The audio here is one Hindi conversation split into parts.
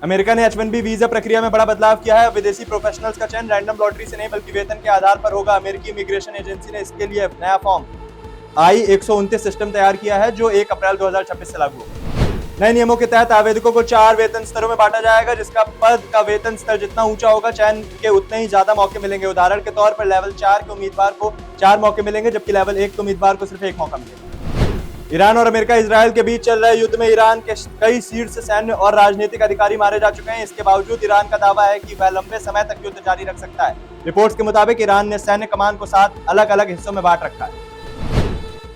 अमेरिका ने H-1B वीजा प्रक्रिया में बड़ा बदलाव किया है। विदेशी प्रोफेशनल्स का चयन रैंडम लॉटरी से नहीं बल्कि वेतन के आधार पर होगा। अमेरिकी इमिग्रेशन एजेंसी ने इसके लिए नया फॉर्म I-129 सिस्टम तैयार किया है जो 1 अप्रैल 2026 से लागू होगा। नए नियमों के तहत आवेदकों को 4 वेतन स्तरों में बांटा जाएगा, जिसका पद का वेतन स्तर जितना ऊंचा होगा चयन के उतने ही ज्यादा मौके मिलेंगे। उदाहरण के तौर पर लेवल 4 के उम्मीदवार को 4 मौके मिलेंगे, जबकि लेवल 1 के उम्मीदवार को सिर्फ 1 मौका मिलेगा। ईरान और अमेरिका इजरायल के बीच चल रहे युद्ध में ईरान के कई शीर्ष सैन्य और राजनीतिक अधिकारी मारे जा चुके हैं। इसके बावजूद ईरान का दावा है कि वह लंबे समय तक युद्ध जारी रख सकता है। रिपोर्ट्स के मुताबिक ईरान ने सैन्य कमान को 7 अलग अलग हिस्सों में बांट रखा है।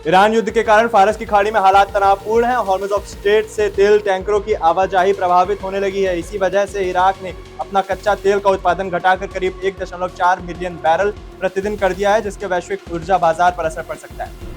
ईरान युद्ध के कारण फारस की खाड़ी में हालात तनावपूर्ण हैं। हॉर्मुज ऑफ स्ट्रेट से तेल टैंकरों की आवाजाही प्रभावित होने लगी है। इसी वजह से इराक ने अपना कच्चा तेल का उत्पादन घटाकर करीब 1.4 मिलियन बैरल प्रतिदिन कर दिया है, जिसके वैश्विक ऊर्जा बाजार पर असर पड़ सकता है।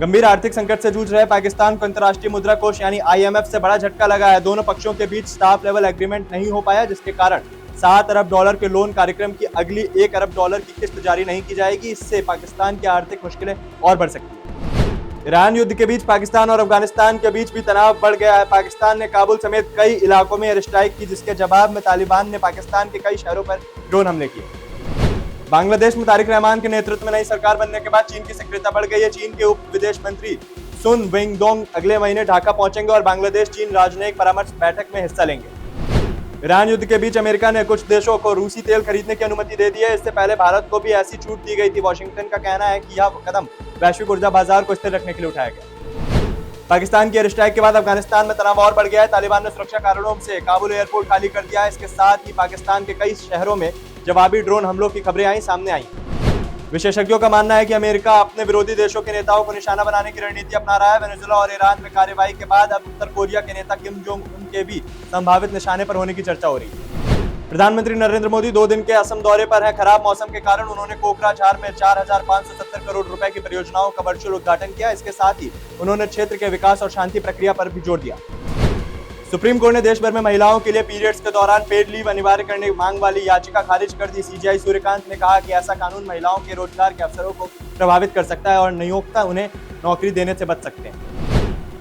गंभीर आर्थिक संकट से जूझ रहे पाकिस्तान को अंतर्राष्ट्रीय मुद्रा कोष यानी IMF से बड़ा झटका लगा है। दोनों पक्षों के बीच स्टाफ लेवल एग्रीमेंट नहीं हो पाया, जिसके कारण $7 अरब के लोन कार्यक्रम की अगली $1 अरब की किस्त जारी नहीं की जाएगी। इससे पाकिस्तान की आर्थिक मुश्किलें और बढ़ सकती है। ईरान युद्ध के बीच पाकिस्तान और अफगानिस्तान के बीच भी तनाव बढ़ गया है। पाकिस्तान ने काबुल समेत कई इलाकों में एयर स्ट्राइक की, जिसके जवाब में तालिबान ने पाकिस्तान के कई शहरों पर ड्रोन हमले किए। बांग्लादेश में तारिक रहमान के नेतृत्व में नई सरकार बनने के बाद चीन की सक्रियता बढ़ गई है। चीन के उप विदेश मंत्री सुन वेंगडोंग अगले महीने ढाका पहुंचेंगे और बांग्लादेश चीन राजनयिक परामर्श बैठक में हिस्सा लेंगे। ईरान युद्ध के बीच अमेरिका ने कुछ देशों को रूसी तेल खरीदने की अनुमति दे दी है। इससे पहले भारत को भी ऐसी छूट दी गई थी। वॉशिंगटन का कहना है कि यह कदम वैश्विक ऊर्जा बाजार को स्थिर रखने के लिए उठाया गया। पाकिस्तान की एयर स्ट्राइक के बाद अफगानिस्तान में तनाव और बढ़ गया है। तालिबान ने सुरक्षा कारणों से काबुल एयरपोर्ट खाली कर दिया है। इसके साथ ही पाकिस्तान के कई शहरों में जवाबी ड्रोन हमलों की खबरें सामने आई। विशेषज्ञों का मानना है कि अमेरिका अपने विरोधी देशों के नेताओं को निशाना बनाने की रणनीति अपना रहा है। वेनेजुएला और ईरान में कार्रवाई के बाद अब उत्तर कोरिया के नेता किम जोंग उन के भी संभावित निशाने पर होने की चर्चा हो रही है। प्रधानमंत्री नरेंद्र मोदी 2 दिन के असम दौरे पर हैं। खराब मौसम के कारण उन्होंने कोकराझार में 4,570 करोड़ रुपए की परियोजनाओं का वर्चुअल उद्घाटन किया। इसके साथ ही उन्होंने क्षेत्र के विकास और शांति प्रक्रिया पर भी जोर दिया। सुप्रीम कोर्ट ने देश भर में महिलाओं के लिए पीरियड्स के दौरान पेड लीव अनिवार्य करने की मांग वाली याचिका खारिज कर दी। CJI सूर्यकांत ने कहा कि ऐसा कानून महिलाओं के रोजगार के अवसरों को प्रभावित कर सकता है और नियोक्ता उन्हें नौकरी देने से बच सकते हैं।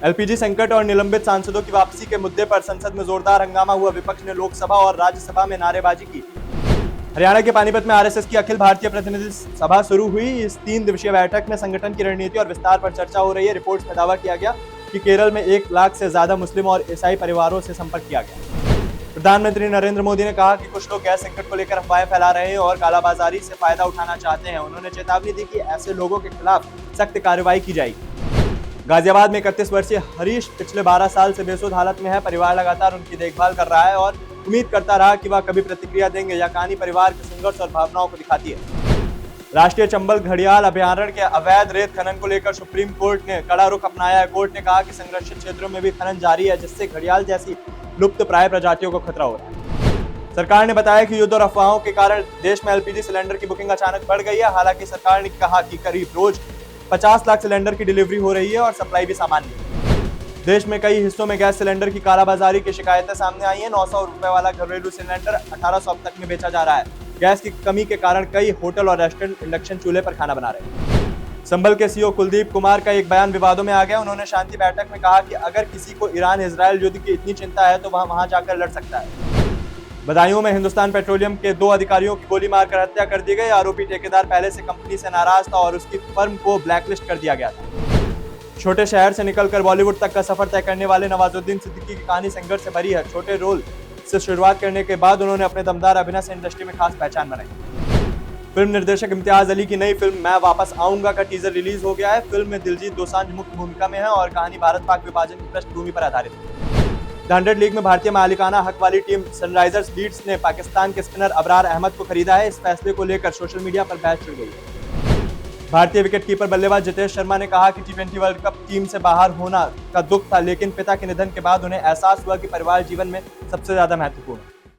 LPG संकट और निलंबित सांसदों की वापसी के मुद्दे पर संसद में जोरदार हंगामा हुआ। विपक्ष ने लोकसभा और राज्यसभा में नारेबाजी की। हरियाणा के पानीपत में RSS की अखिल भारतीय प्रतिनिधि सभा शुरू हुई। इस 3 दिवसीय बैठक में संगठन की रणनीति और विस्तार पर चर्चा हो रही है। रिपोर्ट्स में दावा किया गया कि केरल में 1 लाख से ज्यादा मुस्लिम और ईसाई परिवारों से संपर्क किया गया। प्रधानमंत्री नरेंद्र मोदी ने कहा कि कुछ लोग गैस संकट को लेकर अफवाहें फैला रहे हैं और कालाबाजारी से फायदा उठाना चाहते हैं। उन्होंने चेतावनी दी कि ऐसे लोगों के खिलाफ सख्त कार्रवाई की जाएगी। गाजियाबाद में 31 वर्षीय हरीश पिछले 12 साल से बेसुध हालत में है। परिवार लगातार उनकी देखभाल कर रहा है और उम्मीद करता रहा कि वह कभी प्रतिक्रिया देंगे। यह कहानी परिवार के संघर्ष और भावनाओं को दिखाती है। राष्ट्रीय चंबल घड़ियाल अभयारण्य के अवैध रेत खनन को लेकर सुप्रीम कोर्ट ने कड़ा रुख अपनाया है। कोर्ट ने कहा कि संरक्षित क्षेत्रों में भी खनन जारी है, जिससे घड़ियाल जैसी लुप्त प्राय प्रजातियों को खतरा हो रहा है। सरकार ने बताया कि युद्ध और अफवाहों के कारण देश में LPG सिलेंडर की बुकिंग अचानक बढ़ गई है। हालांकि सरकार ने कहा कि करीब रोज 50 लाख सिलेंडर की डिलीवरी हो रही है और सप्लाई भी सामान्य है। देश में कई हिस्सों में गैस सिलेंडर की कालाबाजारी की शिकायतें सामने आई हैं। 900 रुपए वाला घरेलू सिलेंडर 1800 अब तक में बेचा जा रहा है। गैस की कमी के कारण कई होटल और रेस्टोरेंट इंडक्शन चूल्हे पर खाना बना रहे हैं। संभल के CEO कुलदीप कुमार का एक बयान विवादों में आ गया। उन्होंने शांति बैठक में कहा कि अगर किसी को ईरान इजरायल युद्ध की इतनी चिंता है तो वह वहां जाकर लड़ सकता है। बदायूं में हिंदुस्तान पेट्रोलियम के 2 अधिकारियों की गोली मारकर हत्या कर दी गई। आरोपी ठेकेदार पहले से कंपनी से नाराज था और उसकी फर्म को ब्लैकलिस्ट कर दिया गया था। छोटे शहर से निकलकर बॉलीवुड तक का सफर तय करने वाले नवाजुद्दीन सिद्दीकी की कहानी संघर्ष से भरी है। छोटे रोल से शुरुआत करने के बाद उन्होंने अपने दमदार अभिनय से इंडस्ट्री में खास पहचान बनाई। फिल्म निर्देशक इम्तियाज अली की नई फिल्म मैं वापस आऊंगा का टीजर रिलीज हो गया है। फिल्म में दिलजीत दोसांझ मुख्य भूमिका में है और कहानी भारत पाक विभाजन की पृष्ठभूमि पर आधारित है। द 100 लीग में भारतीय मालिकाना हक वाली टीम सनराइजर्स लीड्स ने पाकिस्तान के स्पिनर अबरार अहमद को खरीदा है। इस फैसले को लेकर सोशल मीडिया पर बहस छिड़ गई है। भारतीय विकेटकीपर बल्लेबाज जितेश शर्मा ने कहा कि T20 वर्ल्ड कप टीम से बाहर होना का दुख था, लेकिन पिता के निधन के बाद उन्हें एहसास हुआ कि परिवार जीवन में सबसे ज्यादा महत्वपूर्ण है।